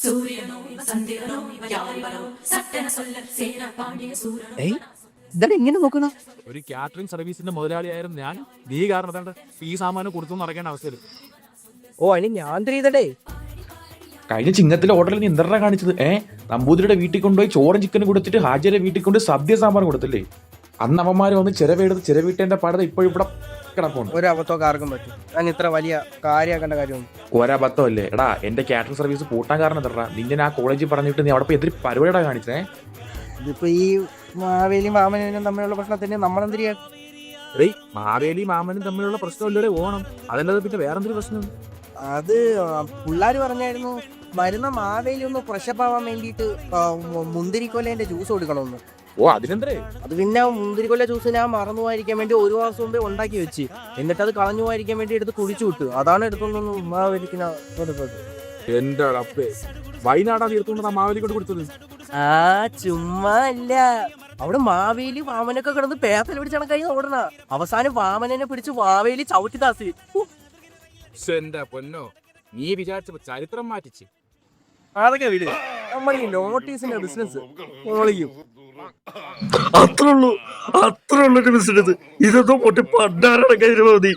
സൂര്യനോ സന്ധ്യനോ യാരിവരോ സട്ടന സൊല്ല സേന പാണ്ഡ്യ സൂരനോ. ഇതാണ് എങ്ങനെ നോക്കണം? ഒരു കാറ്ററിംഗ് സർവീസിന്റെ മുതലാളിയായിരുന്നു ഞാൻ. നീ കാരണം ഈ സാമാനം കൊടുത്തു നടക്കേണ്ട അവസ്ഥയിൽ. ഓ അതിന് ഞാൻ ചെയ്തടേ. കഴിഞ്ഞ ചിങ്ങത്തിലെ ഹോട്ടലിൽ നീ എന്തരാ കാണിച്ചത്? നമ്പൂതിരിയുടെ വീട്ടിൽ കൊണ്ടുപോയി ചോറും ചിക്കനും കൊടുത്തിട്ട് ഹാജിയുടെ വീട്ടിൽ കൊണ്ട് സദ്യ സാമ്പാർ കൊടുത്തില്ലേ? അന്ന് അവന്മാര് വന്ന് ചിരവെടുത്ത് ചിരവിട്ടേന്റെ പാടത ഇപ്പോഴും ഇവിടെ കിടപ്പുണ്ട്. ഒരബദ്ധമൊക്കെ ആർക്കും പറ്റും. ഞാൻ ഇത്ര വലിയ കാര്യമാക്കേണ്ട കാര്യമൊന്നും. ഒരബദ്ധമല്ലേ എടാ? എന്റെ കാറ്ററിംഗ് സർവീസ് പൂട്ടാൻ കാരണം തരാ. നിന്നെ ആ കോളേജിൽ പറഞ്ഞിട്ട് നീ അവിടെ പോയി എതിരി പരിപാടിയാ കാണിച്ചേ. ഇതിപ്പോ ഈ മാവേലിയും മാമനും തമ്മിലുള്ള പ്രശ്നത്തിന് നമ്മളെന്തിരിയാ? മാവേലി മാമനും തമ്മിലുള്ള പ്രശ്നമല്ലേ ഓണം? അതല്ലാതെ പിന്നെ വേറെന്തൊരു പ്രശ്നം? അത് പിള്ളേര് പറഞ്ഞായിരുന്നു വരുന്ന മാവേലി ഒന്ന് ഫ്രഷപ്പ് ആവാൻ വേണ്ടിയിട്ട് മുന്തിരിക്കൊല്ലേന്റെ ജ്യൂസ് കൊടുക്കണമെന്ന്. ഓ അതിനെന്തേ? അത് പിന്നെ മുന്തിരിക്കൊല്ല ജ്യൂസ് ഞാൻ മറന്നു പോയിരിക്കാൻ വേണ്ടി ഒരു മാസം മുമ്പേ ഉണ്ടാക്കി വെച്ച്, എന്നിട്ട് അത് കളഞ്ഞു പോയിരിക്കാൻ വേണ്ടി എടുത്ത് കുടിച്ചു വിട്ടു. അതാണ് എടുത്തൊന്നും മാവേലിക്ക് കൊടുത്തത്. എന്റെ അപ്പേ, വയനാടാ തീർത്തുകൊണ്ട് മാവേലി കൊണ്ട് കൊടുത്തത്? ആ ചുമ്മാ അല്ല, അവിടെ മാവേലി വാമനൊക്കെ കിടന്ന് പേപ്പൽ പിടിച്ച് കണക്കായി ഓടണ. അവസാനം വാമനെ പിടിച്ച് മാവേലി ചവിട്ടി താസി. എന്റെ പൊന്നോ, നീ വിചാരിച്ചപ്പോ ചരിത്രം മാറ്റിച്ച്. അതൊക്കെ വിട്. നമ്മൾ ഈ നോട്ടീസിന്റെ ബിസിനസ് പൊളിക്കും. അത്രയുള്ളൊരു ബിസിനസ് ഇതൊന്നും പൊട്ടി പണ്ടാരുടെ കയ്യിൽ മതി.